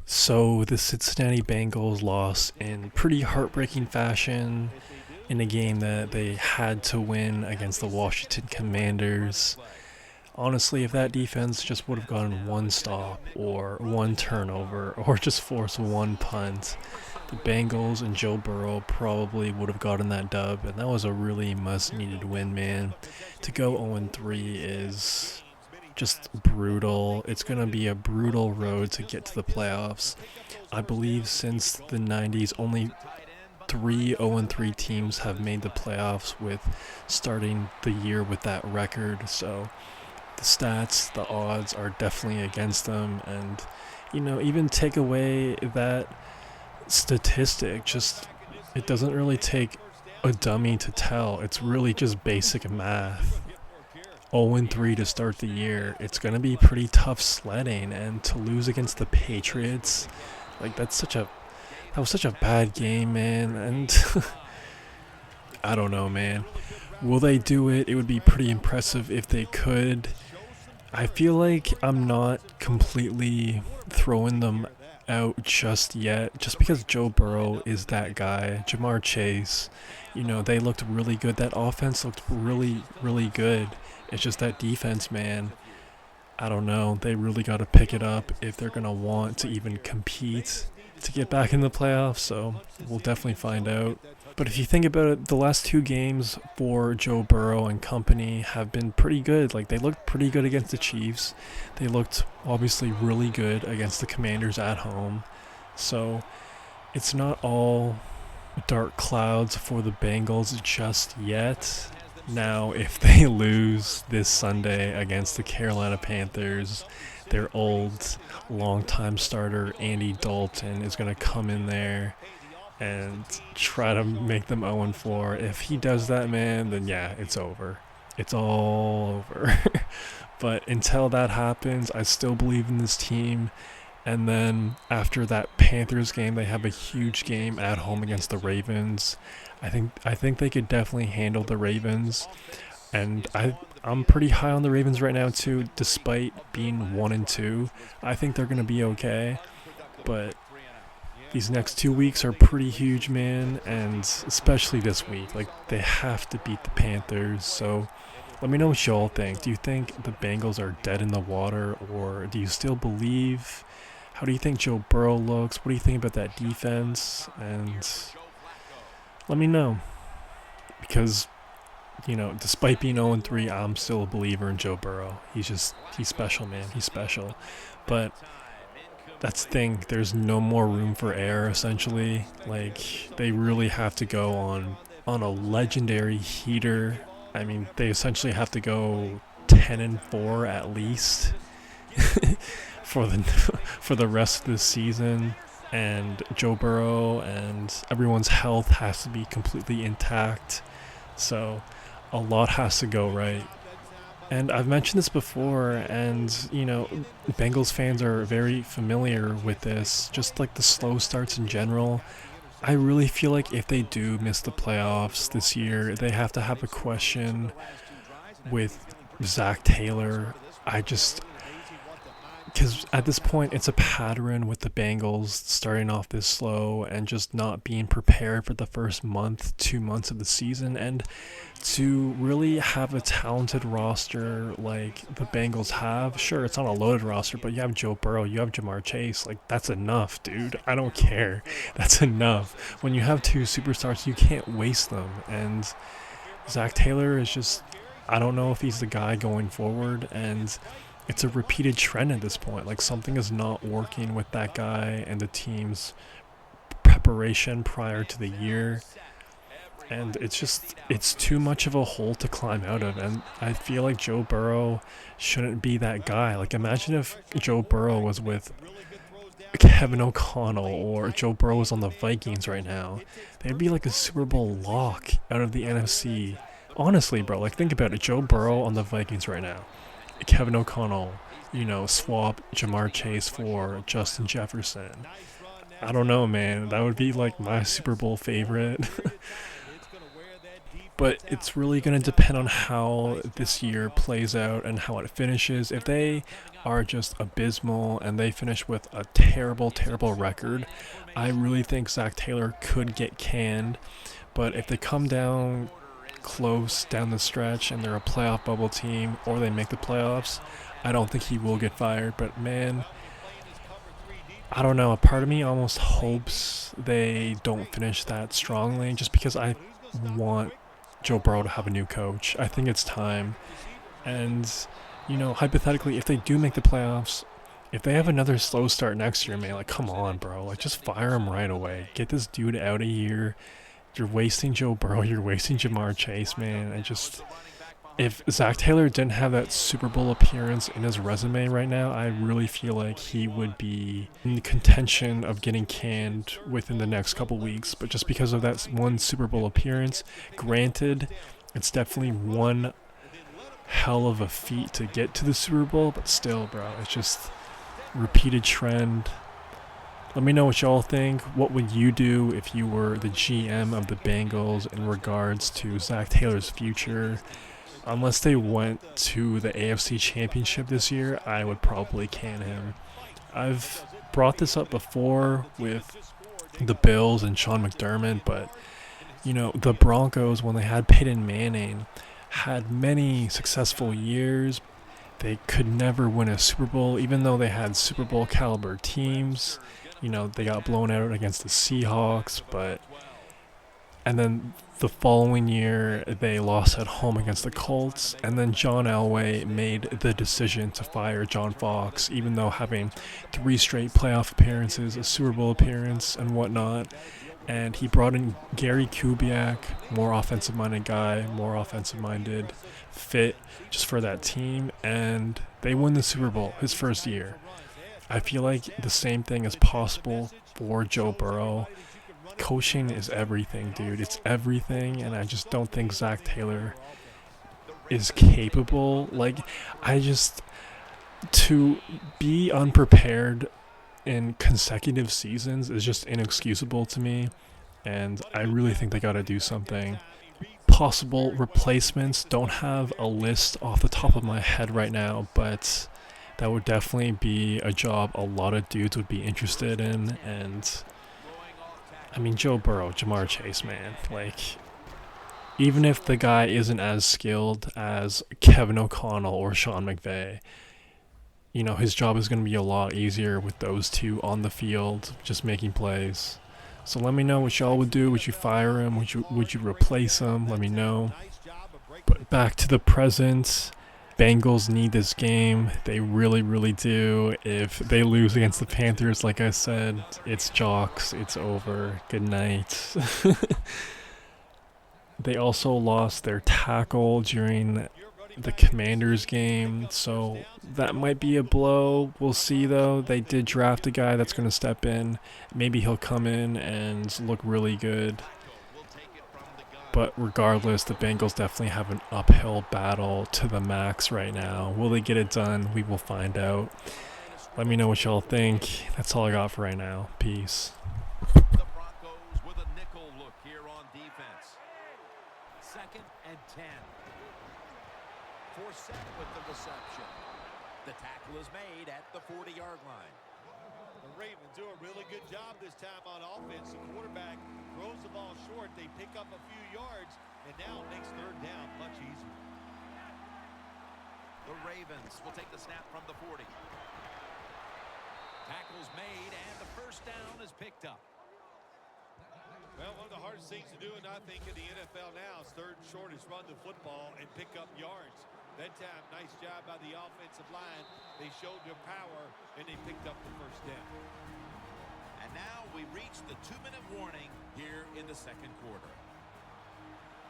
So the Cincinnati Bengals lost in pretty heartbreaking fashion in a game that they had to win against the Washington Commanders. Honestly, if that defense just would have gotten one stop or one turnover or just forced one punt, the Bengals and Joe Burrow probably would have gotten that dub, and that was a really must-needed win, man. To go 0-3 is just brutal. It's going to be a brutal road to get to the playoffs. I believe since the 90s, only three 0-3 teams have made the playoffs with starting the year with that record. So the stats, the odds are definitely against them. And, even take away that statistic, just it doesn't really take a dummy to tell. It's really just basic math. 0-3 to start the year. It's going to be pretty tough sledding, and to lose against the Patriots, like that was such a bad game, man. And I don't know, man. Will they do it? It would be pretty impressive if they could. I feel like I'm not completely throwing them out just yet, just because Joe Burrow is that guy. Jamar Chase, they looked really good. That offense looked really, really good. It's just that defense, man. I don't know. They really got to pick it up if they're going to want to even compete to get back in the playoffs. So we'll definitely find out. But if you think about it, the last two games for Joe Burrow and company have been pretty good. Like, they looked pretty good against the Chiefs. They looked obviously really good against the Commanders at home. So it's not all dark clouds for the Bengals just yet. Now, if they lose this Sunday against the Carolina Panthers, their old longtime starter Andy Dalton is going to come in there and try to make them 0-4. If he does that, man, then yeah, it's over. It's all over. But until that happens, I still believe in this team. And then after that Panthers game, they have a huge game at home against the Ravens. I think they could definitely handle the Ravens. And I'm pretty high on the Ravens right now too, despite being 1-2. I think they're gonna be okay. But these next 2 weeks are pretty huge, man, and especially this week. Like, they have to beat the Panthers. So let me know what y'all think. Do you think the Bengals are dead in the water, or do you still believe? How do you think Joe Burrow looks? What do you think about that defense? And let me know. Because, despite being 0-3, I'm still a believer in Joe Burrow. He's special, man. He's special. But that's the thing. There's no more room for error, essentially. Like, they really have to go on a legendary heater. I mean, they essentially have to go 10-4 at least for the for the rest of the season. And Joe Burrow and everyone's health has to be completely intact. So a lot has to go right. And I've mentioned this before, and, Bengals fans are very familiar with this, just like the slow starts in general. I really feel like if they do miss the playoffs this year, they have to have a question with Zach Taylor. Because at this point, it's a pattern with the Bengals starting off this slow and just not being prepared for the first month, 2 months of the season. And to really have a talented roster like the Bengals have, sure, it's not a loaded roster, but you have Joe Burrow, you have Jamar Chase. Like, that's enough, dude. I don't care. That's enough. When you have two superstars, you can't waste them. And Zach Taylor is just, I don't know if he's the guy going forward. And it's a repeated trend at this point. Like, something is not working with that guy and the team's preparation prior to the year. And it's too much of a hole to climb out of. And I feel like Joe Burrow shouldn't be that guy. Like, imagine if Joe Burrow was with Kevin O'Connell, or Joe Burrow was on the Vikings right now. They'd be like a Super Bowl lock out of the NFC. Honestly, bro, like, think about it. Joe Burrow on the Vikings right now. Kevin O'Connell, swap Jamar Chase for Justin Jefferson. I don't know, man. That would be like my Super Bowl favorite. But it's really going to depend on how this year plays out and how it finishes. If they are just abysmal and they finish with a terrible, terrible record, I really think Zach Taylor could get canned. But if they come down close down the stretch and they're a playoff bubble team or they make the playoffs, I don't think he will get fired. But man, I don't know. A part of me almost hopes they don't finish that strongly just because I want Joe Burrow to have a new coach. I think it's time. And, hypothetically, if they do make the playoffs, if they have another slow start next year, man, like, come on, bro. Like, just fire him right away. Get this dude out of here. You're wasting Joe Burrow. You're wasting Jamar Chase, man. If Zach Taylor didn't have that Super Bowl appearance in his resume right now, I really feel like he would be in the contention of getting canned within the next couple weeks. But just because of that one Super Bowl appearance, granted, it's definitely one hell of a feat to get to the Super Bowl, but still, bro, it's just repeated trend. Let me know what y'all think. What would you do if you were the GM of the Bengals in regards to Zach Taylor's future? Unless they went to the AFC Championship this year, I would probably can him. I've brought this up before with the Bills and Sean McDermott, but, the Broncos, when they had Peyton Manning, had many successful years. They could never win a Super Bowl, even though they had Super Bowl caliber teams. They got blown out against the Seahawks, and then the following year, they lost at home against the Colts, and then John Elway made the decision to fire John Fox, even though having 3 straight playoff appearances, a Super Bowl appearance, and whatnot. And he brought in Gary Kubiak, more offensive-minded guy, more offensive-minded fit just for that team, and they won the Super Bowl his first year. I feel like the same thing is possible for Joe Burrow. Coaching is everything, dude. It's everything, and I just don't think Zach Taylor is capable. To be unprepared in consecutive seasons is just inexcusable to me, and I really think they got to do something. Possible replacements, don't have a list off the top of my head right now, but that would definitely be a job a lot of dudes would be interested in. And Joe Burrow, Jamar Chase, man, even if the guy isn't as skilled as Kevin O'Connell or Sean McVay, his job is going to be a lot easier with those two on the field, just making plays. So let me know what y'all would do. Would you fire him? Would you replace him? Let me know. But back to the present. Bengals need this game. They really, really do. If they lose against the Panthers, like I said, it's jocks. It's over. Good night. They also lost their tackle during the Commanders game, so that might be a blow. We'll see, though. They did draft a guy that's going to step in. Maybe he'll come in and look really good. But regardless, the Bengals definitely have an uphill battle to the max right now. Will they get it done? We will find out. Let me know what y'all think. That's all I got for right now. Peace. The Broncos with a nickel look here on defense. 2nd and 10. Forsett with the reception. The tackle is made at the 40-yard line. The Ravens do a really good job this time on offense. The quarterback throws the ball short. They pick up a few yards, and now it makes 3rd down much easier. The Ravens will take the snap from the 40. Tackles made, and the 1st down is picked up. Well, one of the hardest things to do, and I think in the NFL now, is 3rd and short is run the football and pick up yards. That time, nice job by the offensive line. They showed their power, and they picked up the 1st down. And now we reach the 2-minute warning here in the 2nd quarter.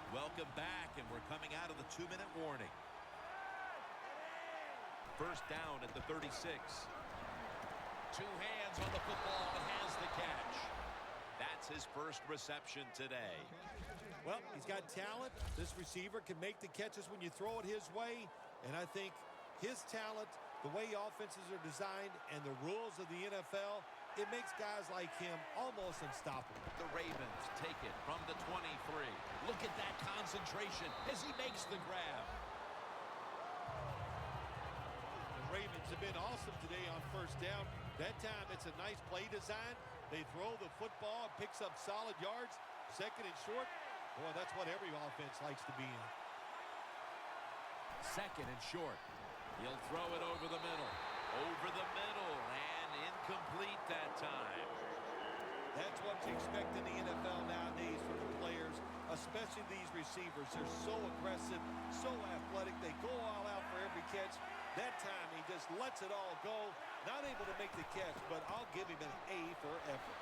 Welcome back, and we're coming out of the 2-minute warning. 1st down at the 36. 2 hands on the football and has the catch. That's his 1st reception today. Well, he's got talent. This receiver can make the catches when you throw it his way. And I think his talent, the way offenses are designed, and the rules of the NFL, It makes guys like him almost unstoppable. The Ravens take it from the 23. Look at that concentration as he makes the grab. The Ravens have been awesome today on first down. That time it's a nice play design. They throw the football, picks up solid yards. Second and short. Boy, that's what every offense likes to be in. Second and short. He'll throw it over the middle. Over the middle, and incomplete that time. That's what you expect in the NFL nowadays from the players, especially these receivers. They're so aggressive, so athletic. They go all out for every catch. That time he just lets it all go. Not able to make the catch, but I'll give him an A for effort.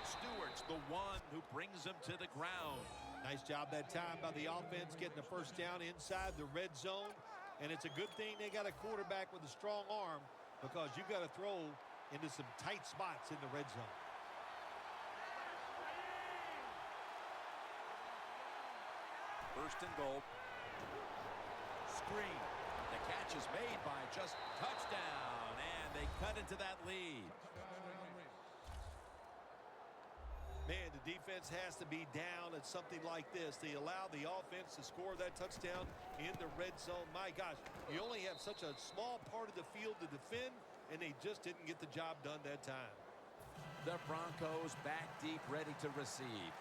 Stewart's the one who brings him to the ground. Nice job that time by the offense getting the first down inside the red zone. And it's a good thing they got a quarterback with a strong arm, because you've got to throw into some tight spots in the red zone. First and goal. Screen. The catch is made by just touchdown, and they cut into that lead. Man, the defense has to be down at something like this. They allow the offense to score that touchdown in the red zone. My gosh, you only have such a small part of the field to defend, and they just didn't get the job done that time. The Broncos back deep, ready to receive.